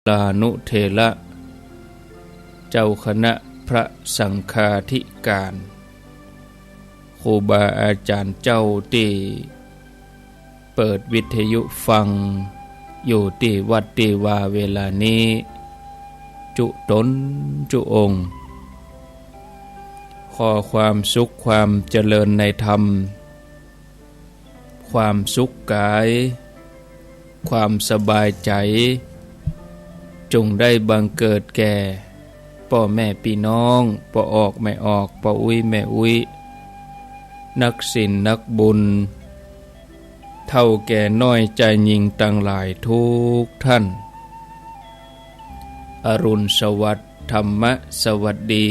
ลานุเถระเจ้าคณะพระสังฆาธิการครูบาอาจารย์เจ้าที่เปิดวิทยุฟังอยู่ที่วัดที่วาเวลานี้จุตนจุองค์ขอความสุขความเจริญในธรรมความสุขกายความสบายใจจงได้บังเกิดแก่พ่อแม่พี่น้องพ่อออกไม่ออกพ่ออุ้ยแม่อุ้ยนักศีลนักบุญเท่าแก่น้อยใจยิงตั้งหลายทุกท่านอรุณสวัสดิ์ธรรมสวัสดี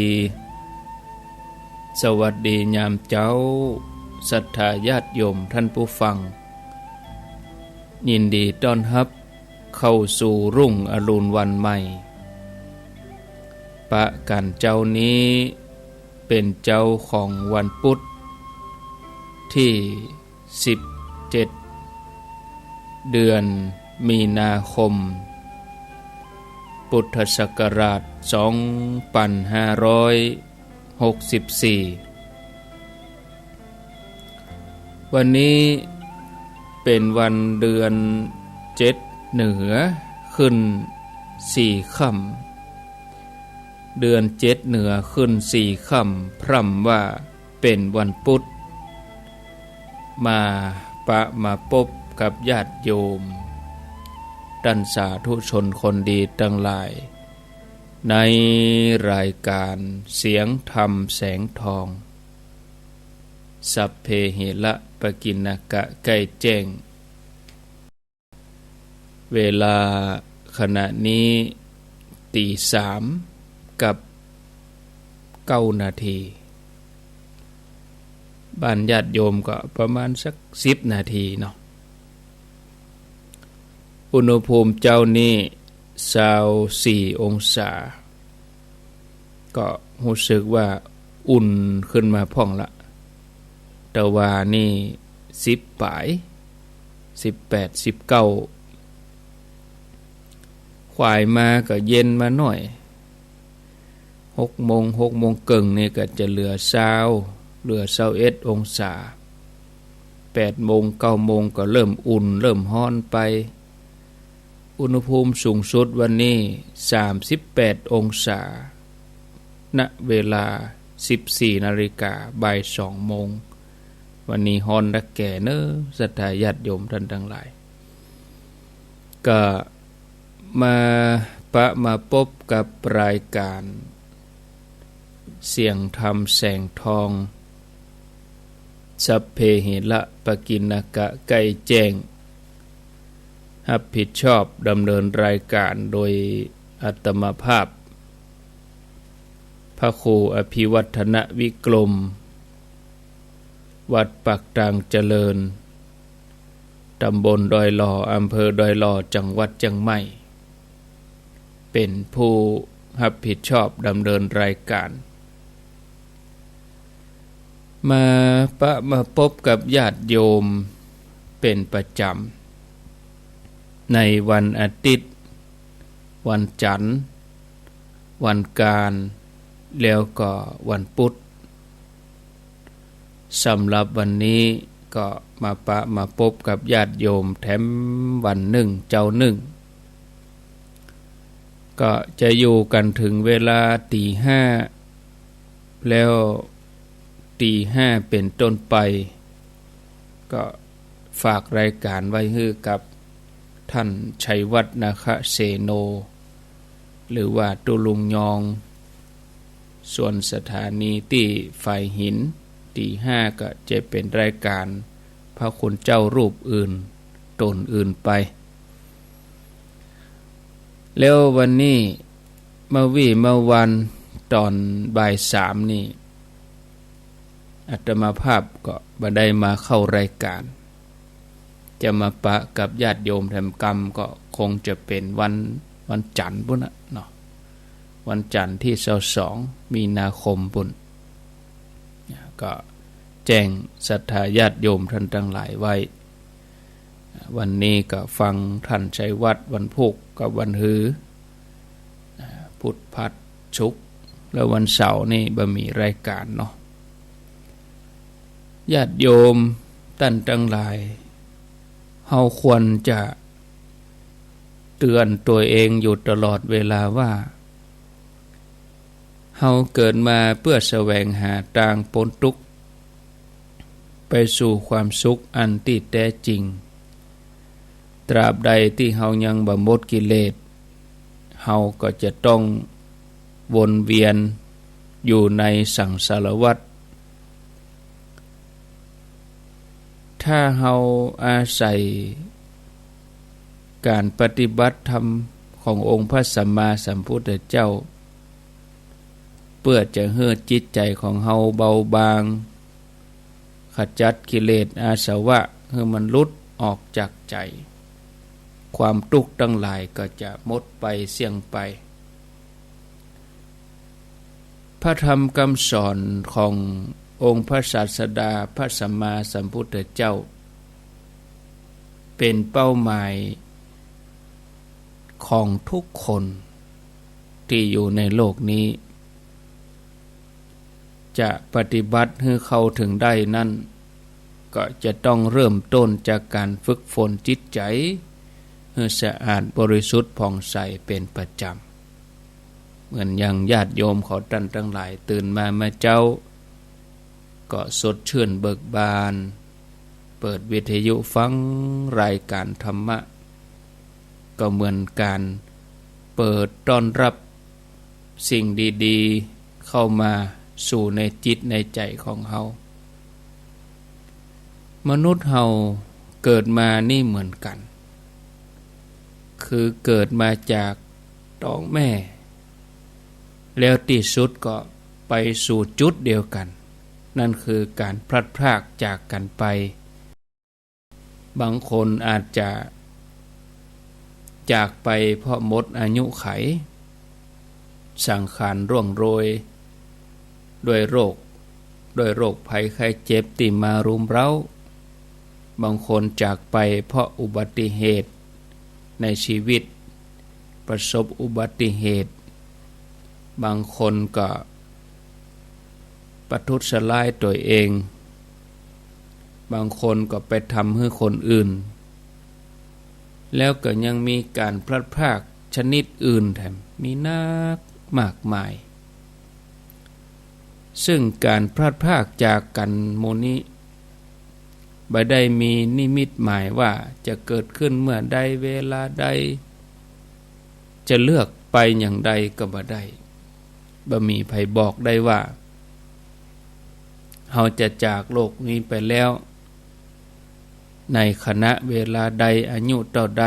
สวัสดียามเจ้าศรัทธาญาติโยมท่านผู้ฟังยินดีต้อนรับเข้าสู่รุ่งอรุณวันใหม่ปะกันเจ้านี้เป็นเจ้าของวันพุธที่17เดือนมีนาคมพุทธศักราช2564วันนี้เป็นวันเดือน7เหนือขึ้น4ค่ำเดือน7เหนือขึ้น4ค่ำพร่ำว่าเป็นวันพุธมาพบกับญาติโยมท่านสาธุชนคนดีทั้งหลายในรายการเสียงธรรมแสงทองสัพเพเหระปกิณกะใกล้แจ้งเวลาขณะนี้ตี3กับ9นาทีบ้านญาติโยมก็ประมาณสัก10นาทีเนาะอุณหภูมิเจ้านี้24องศาก็รู้สึกว่าอุ่นขึ้นมาพ่องละแต่ว่านี่10ปลาย18 19ควายมาก็เย็นมาหน่อย6โมงเกิงนี่ก็จะเหลือ21องศา8โมง9โมงก็เริ่มอุ่นเริ่มร้อนไปอุณหภูมิสูงสุดวันนี้38องศาณเวลา 14 นาฬิกาบ่าย2โมงวันนี้ฮ้อนนักแก่เนอะศรัทธาญาติโยมท่านทั้งหลายก็มาพบกับรายการเสียงธรรมแสงทองสัพเพเหระปกิณกะใกล้แจ้งรับผิดชอบดำเนินรายการโดยอาตมาภาพพระครูอภิวัฒนวิกรมวัดปักตางเจริญตำบลดอยหล่ออำเภอดอยหล่อจังหวัดเชียงใหม่เป็นผู้รับผิดชอบดำเนินรายการมาพบกับญาติโยมเป็นประจำในวันอาทิตย์วันจันทร์วันการแล้วก็วันพุธสำหรับวันนี้ก็มาพบกับญาติโยมแถมวันหนึ่งเจ้าหนึ่งก็จะอยู่กันถึงเวลาตีห้าแล้วตีห้าเป็นต้นไปก็ฝากรายการไว้ให้กับท่านชัยวัฒน์นาคเสโนหรือว่าตุลุงยองส่วนสถานีที่ไฟหินตีห้าก็จะเป็นรายการพระคุณเจ้ารูปอื่นตนอื่นไปแล้ววันนี้เมื่อวันตอนบ่าย3นี่อาตมาภาพก็บ่ได้มาเข้ารายการจะมาปะกับญาติโยมทำกรรมก็คงจะเป็นวันจันทร์พุ่นเนาะวันจันทร์ที่22มีนาคมพุ่นก็แจ้งศรัทธาญาติโยมท่านทั้งหลายไว้วันนี้ก็ฟังท่านชัยวัฒน์วันพุธกับวันหือ พุธพัดศุกร์แล้ววันเสาร์นี่บ่มีรายการเนาะญาติโยมท่านทั้งหลายเฮาควรจะเตือนตัวเองอยู่ตลอดเวลาว่าเฮาเกิดมาเพื่อแสวงหาทางพ้นทุกข์ไปสู่ความสุขอันที่แท้จริงตราบใดที่เฮายังบ่หมดกิเลสเฮาก็จะต้องวนเวียนอยู่ในสังสารวัฏถ้าเฮาอาศัยการปฏิบัติธรรมขององค์พระสัมมาสัมพุทธเจ้าเพื่อจะให้จิตใจของเฮาเบาบางขจัดกิเลสอาสวะให้มันหลุดออกจากใจความทุกข์ทั้งหลายก็จะหมดไปเสี่ยงไปพระธรรมคำสอนขององค์พระศาสดาพระสัมมาสัมพุทธเจ้าเป็นเป้าหมายของทุกคนที่อยู่ในโลกนี้จะปฏิบัติให้เข้าถึงได้นั่นก็จะต้องเริ่มต้นจากการฝึกฝนจิตใจให้สะอาดบริสุทธิ์ผ่องใสเป็นประจำเหมือนอย่างญาติโยมเขาท่านทั้งหลายตื่นมาเจ้าก็สดชื่นเบิกบานเปิดวิทยุฟังรายการธรรมะก็เหมือนการเปิดต้อนรับสิ่งดีๆเข้ามาสู่ในจิตในใจของเฮามนุษย์เฮาเกิดมานี่เหมือนกันคือเกิดมาจากท้องแม่แล้วที่สุดก็ไปสู่จุดเดียวกันนั่นคือการพลัดพรากจากกันไปบางคนอาจจะจากไปเพราะหมดอายุไขสังขารร่วงโรยด้วยโรคภัยไข้เจ็บที่มารุมเร้าบางคนจากไปเพราะอุบัติเหตุในชีวิตประสบอุบัติเหตุบางคนก็ประทุษร้ายตัวเองบางคนก็ไปทำให้คนอื่นแล้วก็ยังมีการพลัดพรากชนิดอื่นแถมมีนักมากมายซึ่งการพลัดพรากจากกันโมนี้บ่ได้มีนิมิตหมายว่าจะเกิดขึ้นเมื่อใดเวลาใดจะเลือกไปอย่างใดก็บ่ได้บ่มีไผบอกได้ว่าเฮาจะจากโลกนี้ไปแล้วในขณะเวลาใดอายุเท่าใด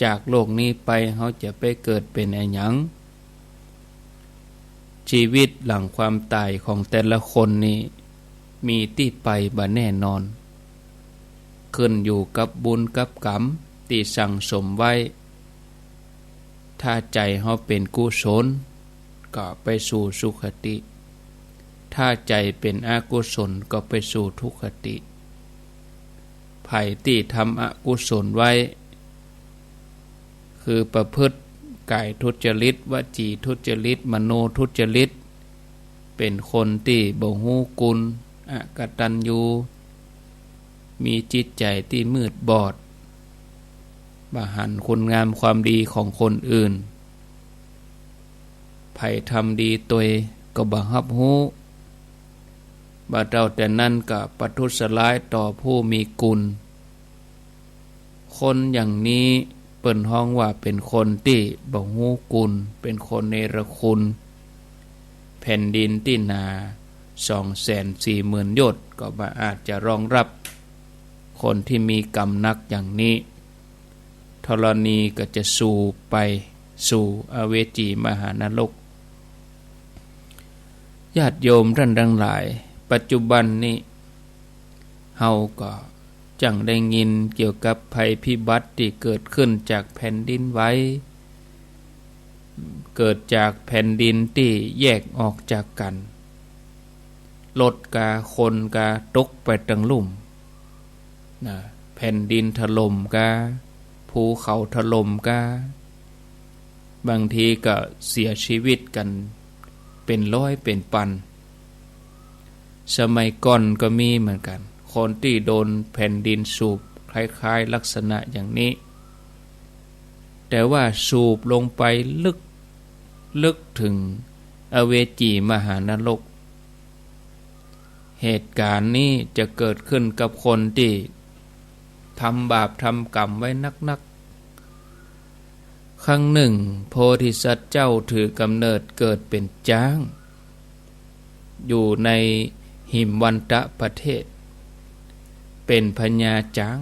จากโลกนี้ไปเฮาจะไปเกิดเป็นอะไรหยังชีวิตหลังความตายของแต่ละคนนี้มีที่ไปบ่แน่นอนขึ้นอยู่กับบุญกับกรรมที่สั่งสมไว้ถ้าใจเฮาเป็นกุศลก็ไปสู่สุคติถ้าใจเป็นอกุศลก็ไปสู่ทุกขติไผที่ทำอกุศลไว้คือประพฤติกายทุจริตวจีทุจริตมโนทุจริตเป็นคนที่บ่ฮู้กุลอกตัญญูมีจิตใจที่มืดบอดบ่หันคุณงามความดีของคนอื่นไผทำดีตัวก็บ่รับรู้บ่เท่าแต่นั้นก็ประทุษร้ายต่อผู้มีกุลคนอย่างนี้เปิ้นฮ้องว่าเป็นคนที่บ่ฮู้กุลเป็นคนเนรคุณแผ่นดินที่หนา 240,000 โยชน์ก็บ่อาจจะรองรับคนที่มีกรรมนักอย่างนี้ธรณีก็จะสู่ไปสู่อเวจีมหานรกญาติโยมท่านทั้งหลายปัจจุบันนี้เฮาก็จังได้ยินเกี่ยวกับภัยพิบัติที่เกิดขึ้นจากแผ่นดินไหวเกิดจากแผ่นดินที่แยกออกจากกันรถกาคนกาตกไปทั้งลุ่มแผ่นดินถล่มกาภูเขาถล่มกา บางทีก็เสียชีวิตกันเป็นร้อยเป็นพันสมัยก่อนก็มีเหมือนกันคนที่โดนแผ่นดินสูบคล้ายๆลักษณะอย่างนี้แต่ว่าสูบลงไปลึกถึงอเวจีมหานรกเหตุการณ์นี้จะเกิดขึ้นกับคนที่ทำบาปทำกรรมไว้นักครั้งหนึ่งโพธิสัตว์เจ้าถือกำเนิดเกิดเป็นช้างอยู่ในหิมวันตะประเทศเป็นพญาช้าง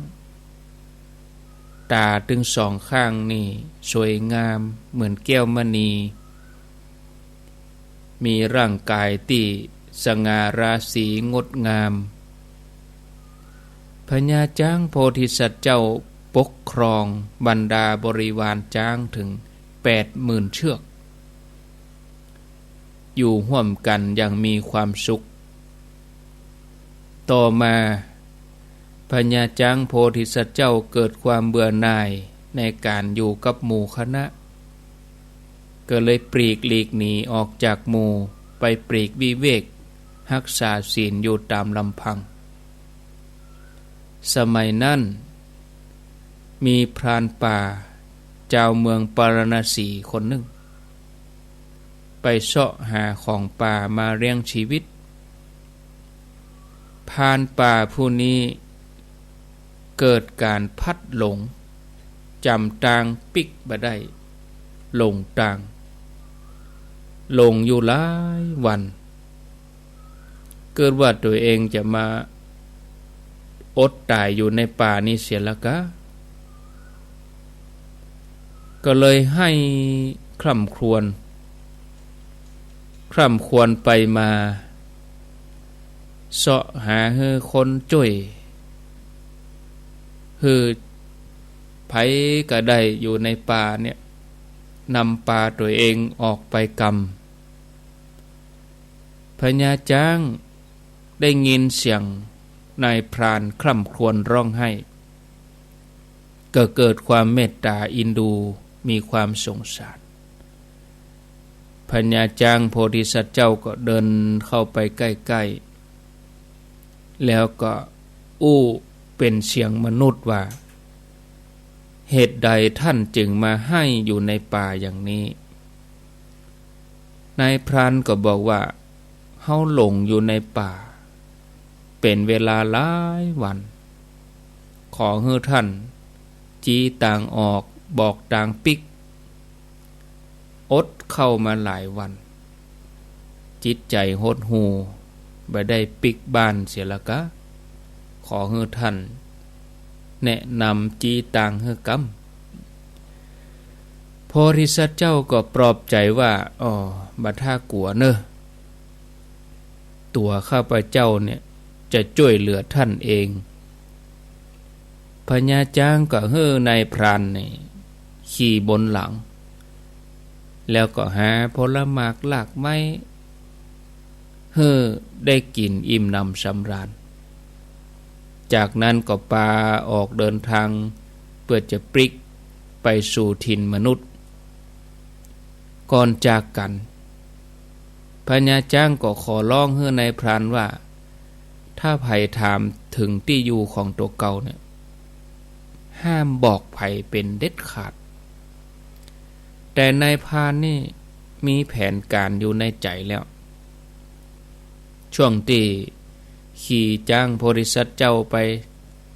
ตาถึงสองข้างนี่สวยงามเหมือนแก้วมณีมีร่างกายที่สง่าราศีงดงามพญาช้างโพธิสัตว์เจ้าปกครองบรรดาบริวารช้างถึง 80,000 เชือกอยู่ร่วมกันอย่างมีความสุขต่อมาพญาช้างโพธิสัตว์เจ้าเกิดความเบื่อหน่ายในการอยู่กับหมู่คณะก็เลยปลีกหลีกหนีออกจากหมู่ไปปลีกวิเวกรักษาศีลอยู่ตามลำพังสมัยนั้นมีพรานป่าเจ้าเมืองปารณสีคนหนึ่งไปเสาะหาของป่ามาเลี้ยงชีวิตพรานป่าผู้นี้เกิดการพัดหลงจำทางปิกบ่ได้หลงทางหลงอยู่หลายวันเกิดว่าตัวเองจะมาอดตายอยู่ในป่านี้เสียละก็เลยให้คร่ำครวญไปมาเสาะหาเฮือคนจ่วยคือไผก็ได้อยู่ในป่าเนี่ยนำป่าตัวเองออกไปกำพญาช้างได้ยินเสียงนายพรานคร่ำครวญร้องไห้ก็เกิดความเมตตาอินดูมีความสงสารพญาช้างโพธิสัตว์เจ้าก็เดินเข้าไปใกล้ๆแล้วก็อู้เป็นเสียงมนุษย์ว่าเหตุใดท่านจึงมาให้อยู่ในป่าอย่างนี้นายพรานก็บอกว่าเฮาหลงอยู่ในป่าเป็นเวลาหลายวันขอให้ท่านจี้ต่างออกบอกต่างปิกอดเข้ามาหลายวันจิตใจหดหู่บ่ได้ปิกบ้านเสียละกะขอให้ท่านแนะนำจี้ต่างให้กำโพธิสัตว์เจ้าก็ปลอบใจว่าบัดท่ากลัวเนอะตัวข้าพเจ้าเนี่ยจะช่วยเหลือท่านเองพญาช้างก็เฮ้อนายพรานนี่ขี่บนหลังแล้วก็หาผลหมากหลากไม้เฮ้อได้กินอิ่มหนำสำราญจากนั้นก็พาออกเดินทางเพื่อจะปลิกไปสู่ถิ่นมนุษย์ก่อนจากกันพญาช้างก็ขอร้องให้นายพรานว่าถ้าไผถามถึงที่อยู่ของตัวเก่าเนี่ยห้ามบอกไผเป็นเด็ดขาดแต่นายพรานนี่มีแผนการอยู่ในใจแล้วช่วงที่ขี่จ้างโพธิสัตว์เจ้าไป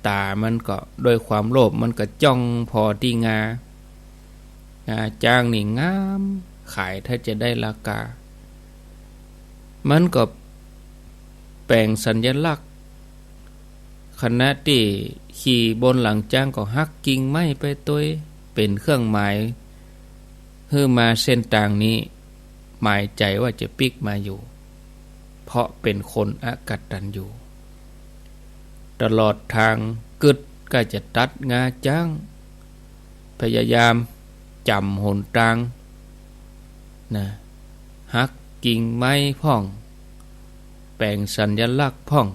ตามันก็ด้วยความโลภมันก็จ้องพอที่งาจ้างนี่งามขายถ้าจะได้ราคามันก็แปลงสัญลักษณ์ขณะที่ขี่บนหลังจ้างก็หักกิ่งไม้ไปตัวเป็นเครื่องหมายเพื่อมาเส้นต่างนี้หมายใจว่าจะปิกมาอยู่เพราะเป็นคนอกตัญญูตลอดทางกึดก็จะตัดงาจ้างพยายามจำหนทางหักกิ่งไม้พ่องแปลงสัญลักษณ์พ่อง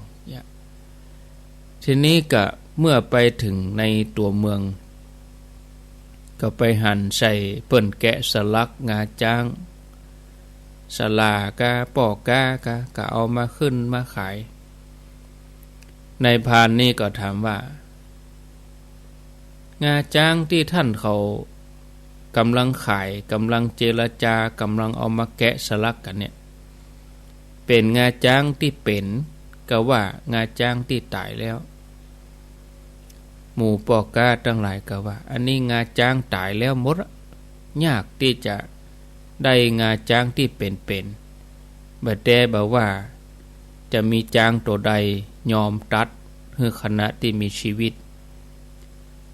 ทีนี้ก็เมื่อไปถึงในตัวเมือง ก็ไปหั่นใส่เปิ้นแกะสลักงาจ้างสลากาปอกกากาก็เอามาขึ้นมาขายนายพรานนี่ก็ถามว่างาจ้างที่ท่านเขากำลังขายกำลังเจรจากำลังเอามาแกะสลักกันเนี่ยเป็นงาจ้างที่เป็นก็ว่างาจ้างที่ตายแล้วหมู่ปอกกาทั้งหลายก็ว่าอันนี้งาจ้างตายแล้วหมดยากที่จะได้งาจ้างที่เป็นบัดแต่บอกว่าจะมีจ้างตัวใดยอมตัดเพื่อขณะที่มีชีวิต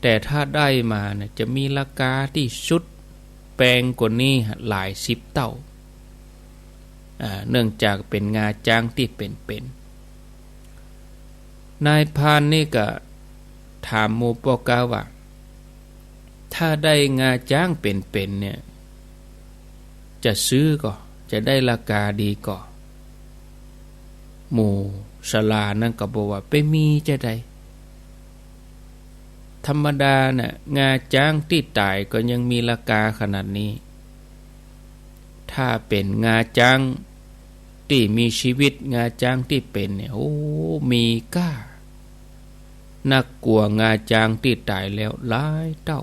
แต่ถ้าได้มาเนี่ยจะมีราคาที่สุดแพงกว่านี้หลาย10 เท่าเนื่องจากเป็นงาจ้างที่เป็นนายพรานนี่ก็ถามหมู่ปอกาว่าถ้าได้งาจ้างเป็นเนี่ยจะซื้อก็จะได้ราคาดีก็หมู่สลานั่นก็บอกว่าไปมีจะได้ธรรมดาน่ะงาจ้างที่ตายก็ยังมีราคาขนาดนี้ถ้าเป็นงาจ้างที่มีชีวิตงาจ้างที่เป็นเนี่ยโอ้มีค่านักกลัวงาจ้างที่ตายแล้วหลายเท่า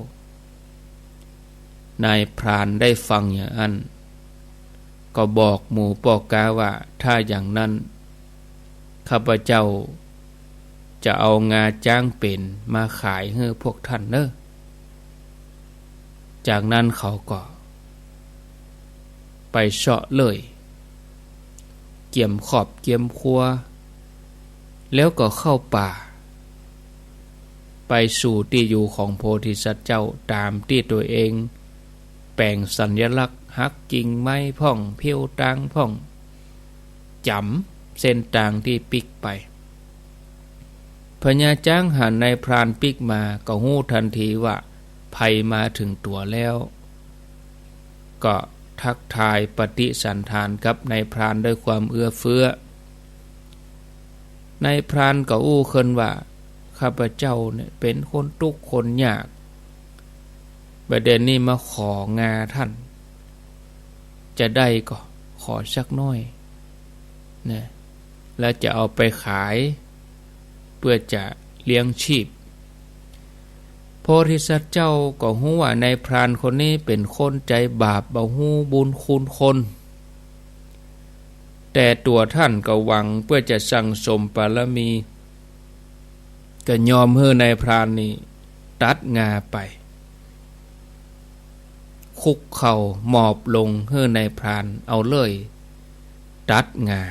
นายพรานได้ฟังอย่างนั้นก็บอกหมู่ปอกาว่าถ้าอย่างนั้นข้าพเจ้าจะเอางาจ้างเป็นมาขายให้พวกท่านเนอะจากนั้นเขาก็ไปเสาะเลยเกี่ยมขอบเกี่ยมครัวแล้วก็เข้าป่าไปสู่ที่อยู่ของโพธิสัตว์เจ้าตามที่ตัวเองแปลงสัญลักษณ์หักกิ่งไม้พ่องเพี้ยวตางพ่องจำเส้นทางที่ปิกไปพญาจ้างหันนายพรานปิกมาก็หู้ทันทีว่าภัยมาถึงตัวแล้วก็ทักทายปฏิสันทานกับนายพรานด้วยความเอื้อเฟื้อนายพรานก็อู้ขึ้นว่าข้าพเจ้าเนี่ยเป็นคนทุกข์คนยากประเด็นนี้มาของาท่านจะได้ก็ขอสักน้อยนะแล้วจะเอาไปขายเพื่อจะเลี้ยงชีพโพธิสัตว์เจ้าก็ฮู้ว่านายพรานคนนี้เป็นคนใจบาปบ่ฮู้บุญคุณคนแต่ตัวท่านก็หวังเพื่อจะสั่งสมบารมีก็ยอมให้นายพรานนี่ตัดงาไปคุกเข่าหมอบลงให้นายพรานเอาเลยตัดงา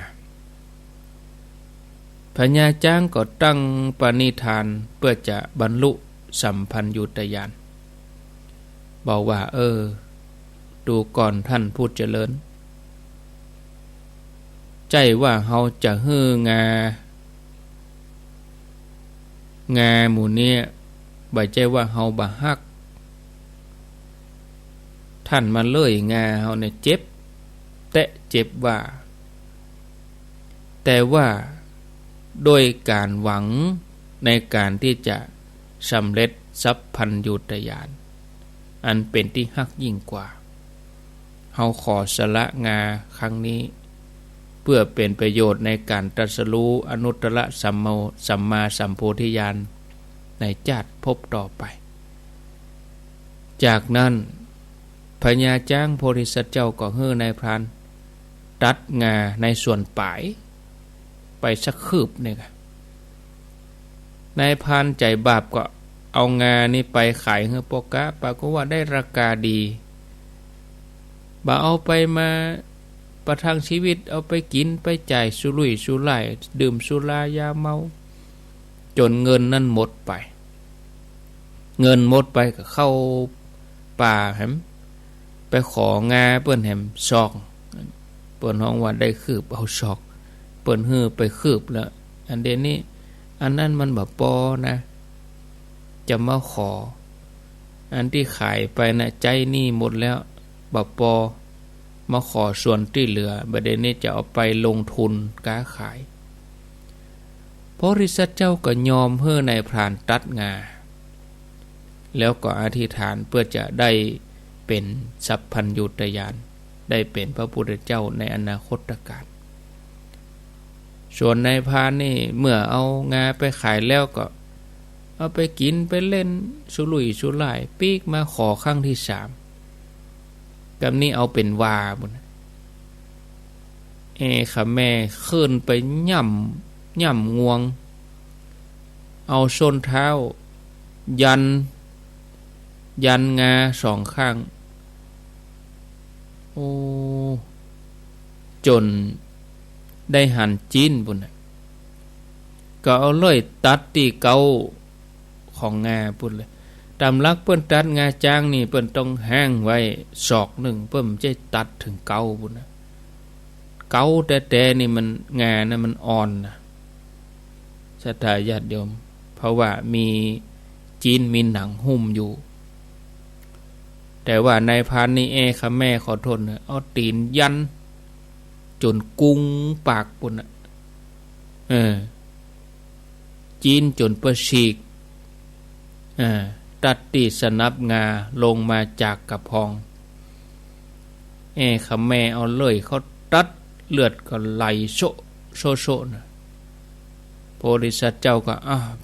พญาจ้างก็ตั้งปณิธานเพื่อจะบรรลุสัมพันยุตญาณบอกว่าดูก่อนท่านผู้เจริญใจว่าเฮาจะฮื้องาหมู่นี้บ่ใจว่าเฮาบ่ฮักท่านมาเลยงาเฮาเนี่ยเจ็บแต่เจ็บว่าแต่ว่าโดยการหวังในการที่จะสำเร็จสัพพัญญูตญาณอันเป็นที่ฮักยิ่งกว่าเฮาขอสละงาครั้งนี้เพื่อเป็นประโยชน์ในการตรัสรู้อนุตตรสัมมาสัมโพธิญาณในชาติภพต่อไปจากนั้นพญาจ้างโพธิสัตว์เจ้าก็ให้นายพรานตัดงาในส่วนปลายไปสักคืบเนี่ยนายพรานใจบาปก็เอางานี่ไปขายให้ปอกะปรากฏว่าได้ราคาดีบ่เอาไปมาประทังชีวิตเอาไปกินไปจ่ายสุรุ่ยสุร่ายดื่มสุรายาเมาจนเงินนั้นหมดไปเงินหมดไปก็เข้าป่าแหมไปของาเปิ้นแหมซอกเปิ้นห้องว่าได้คืบเอาซอกเปิ้นฮื้อไปคืบแล้วอันเดนี้อันนั้นมันบ่พอนะจะมาขออันที่ขายไปนะใจนี่หมดแล้วบ่พอมาขอส่วนที่เหลือบัดนี้จะเอาไปลงทุนค้าขายโพธิสัตว์เจ้าก็ยอมให้นายพรานตัดงา แล้วก็อธิษฐานเพื่อจะได้เป็นสัพพัญญูตญาณได้เป็นพระพุทธเจ้าในอนาคตการส่วนนายพรานนี่เมื่อเอางาไปขายแล้วก็เอาไปกินไปเล่นสุรุ่ยสุร่ายปีกมาขอครั้งที่3กับนี้เอาเป็นวาบุญค่ะแม่ขึ้นไปย่ำงวงเอาส้นเท้ายันงา2ข้างโอ้จนได้หันจีนบุญก็เอาเลยตัดที่เกาของงาปุ่นเลยตามลักเปิ้นตัดงาจ้างนี่เปิ้นต้องแห้งไว้ศอกหนึ่งเปิ้นจะตัดถึงเกาบุญนะเกาแต่นี่มันงานะมันอ่อนนะศรัทธาญาติโยมเพราะว่ามีจีนมีหนังหุ้มอยู่แต่ว่านายพรานนี่ค่ะแม่ขอโทษนะเอาตีนยันจนกุ้งปากปุ่นจีนจนประฉีกตัดตีสนับงาลงมาจากกระพองค่ะแม่เอาเลยเขาตัดเลือดก็ไหลโชนะโพธิสัตว์เจ้าก็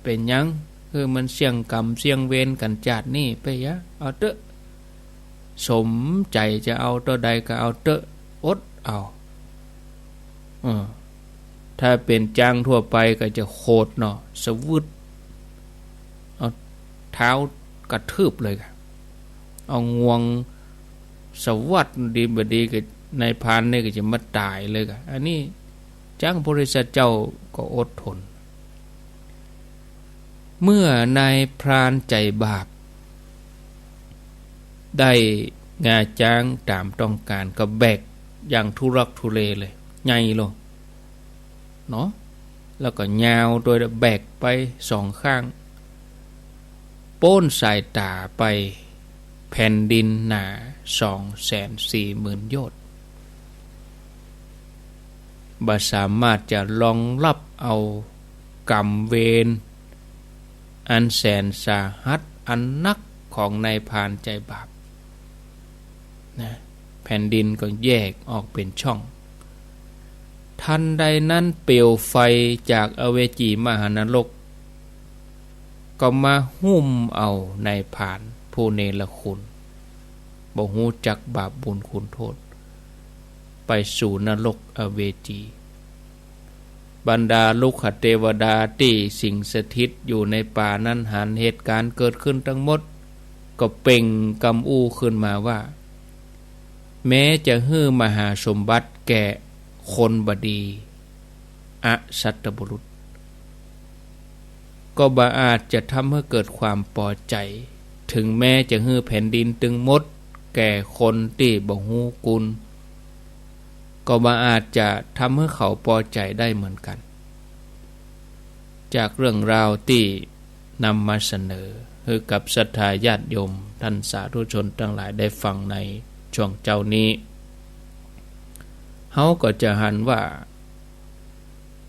เป็นยังคือมันเสี่ยงกรรมเสี่ยงเวรกันจาดนี่ไปยะเอาเตอะสมใจจะเอาตัวใดก็เอาเตอะอดเอาถ้าเป็นจ้างทั่วไปก็จะโคตรเนาะสวึดเอาเท้ากระทืบเลยค่ะเอางวงสวัสดดีบดีกับนายพรานนี่ก็จะมาตายเลยค่ะอันนี้จ้างบริษัทเจ้าก็อดทนเมื่อนายพรานใจบาปได้งาจ้างตามต้องการก็แบกอย่างทุรักทุเลเลยใหญ่ลงเนาะแล้วก็ยาวโดยแบกไป2ข้างโป้นสายตาไปแผ่นดินหนา 240,000 โยชน์บ่สามารถจะรองรับเอากรรมเวรอันแสนสาหัสอันนักของนายพรานใจบาปนะแผ่นดินก็แยกออกเป็นช่องทันใดนั้นเปลวไฟจากอเวจีมหานรกก็มาหุ้มเอานายพรานผู้เนรคุณบ่ฮู้จักบาปบุญคุณโทษไปสู่นรกอเวจีบรรดาลูกขเทวดาที่สิงสถิตอยู่ในป่านั้นหันเหตุการณ์เกิดขึ้นทั้งหมดก็เป่งกำอู้ขึ้นมาว่าแม้จะฮื้อมหาสมบัติแก่คนบดีอสัตตบุรุษก็บ่อาจจะทำให้เกิดความพอใจถึงแม้จะฮื้อแผ่นดินตึงหมดแก่คนที่บ่ฮู้กุลก็บ่อาจจะทำให้เขาพอใจได้เหมือนกันจากเรื่องราวที่นำมาเสนอให้กับศรัทธาญาติโยมท่านสาธุชนทั้งหลายได้ฟังในช่วงเจ้านี้เฮาก็จะหันว่า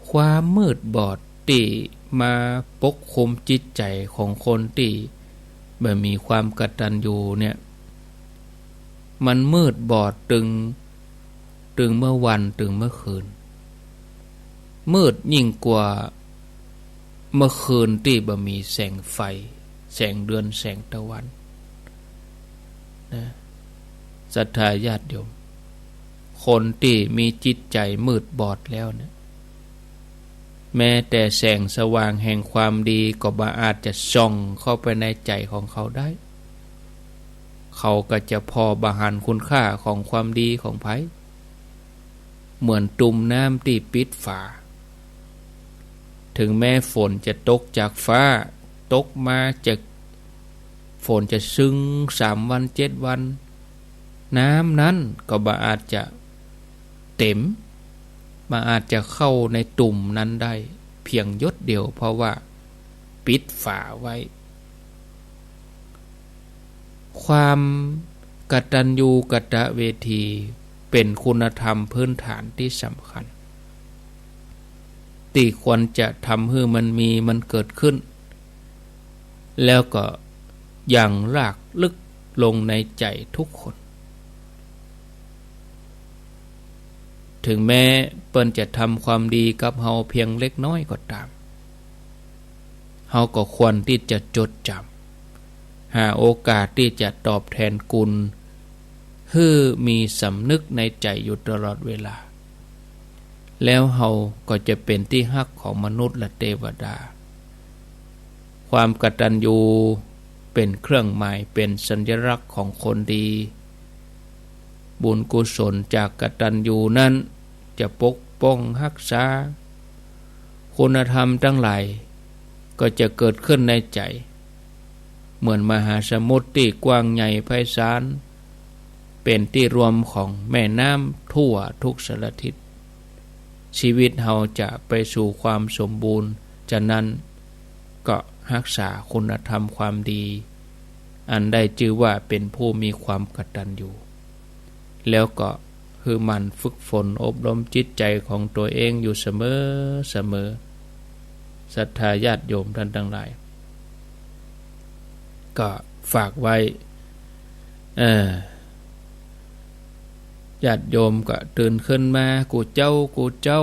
ความมืดบอดที่มาปกคลุมจิตใจของคนที่บ่มีความกตัญญูเนี่ยมันมืดบอดตึงเมื่อวันตึงเมื่อคืนมืดยิ่งกว่าเมื่อคืนที่บ่มีแสงไฟแสงเดือนแสงตะวันนะศรัทธาญาติโยมคนที่มีจิตใจมืดบอดแล้วเนี่ยแม้แต่แสงสว่างแห่งความดีก็บ่อาจจะส่องเข้าไปในใจของเขาได้เขาก็จะพอบาหันคุณค่าของความดีของไผเหมือนตุ่มน้ำที่ปิดฝาถึงแม้ฝนจะตกจากฟ้าตกมาจากฝนจะซึ้ง3 วัน7 วันน้ำนั้นก็บ่อาจจะเต็มบ่อาจจะเข้าในตุ่มนั้นได้เพียงหยดเดียวเพราะว่าปิดฝาไว้ความกตัญญูกตเวทีเป็นคุณธรรมพื้นฐานที่สำคัญที่ควรจะทำให้มันเกิดขึ้นแล้วก็ อย่างรากลึกลงในใจทุกคนถึงแม้เปิ้นจะทำความดีกับเฮาเพียงเล็กน้อยก็ตามเฮาก็ควรที่จะจดจำหาโอกาสที่จะตอบแทนกุลให้มีสำนึกในใจอยู่ตลอดเวลาแล้วเฮาก็จะเป็นที่ฮักของมนุษย์และเทวดาความกตัญญูเป็นเครื่องหมายเป็นสัญลักษณ์ของคนดีบุญกุศลจากกตัญญูนั้นจะปกป้องรักษาคุณธรรมทั้งหลายก็จะเกิดขึ้นในใจเหมือนมหาสมุทรที่กว้างใหญ่ไพศาลเป็นที่รวมของแม่น้ำทั่วทุกสารทิศชีวิตเราจะไปสู่ความสมบูรณ์ฉะนั้นก็รักษาคุณธรรมความดีอันได้ชื่อว่าเป็นผู้มีความกตัญญูแล้วก็คือมันฝึกฝนอบรมจิตใจของตัวเองอยู่เสมอศรัทธาญาติโยมท่านทั้งหลายก็ฝากไว้ญาติโยมก็ตื่นขึ้นมากูเจ้า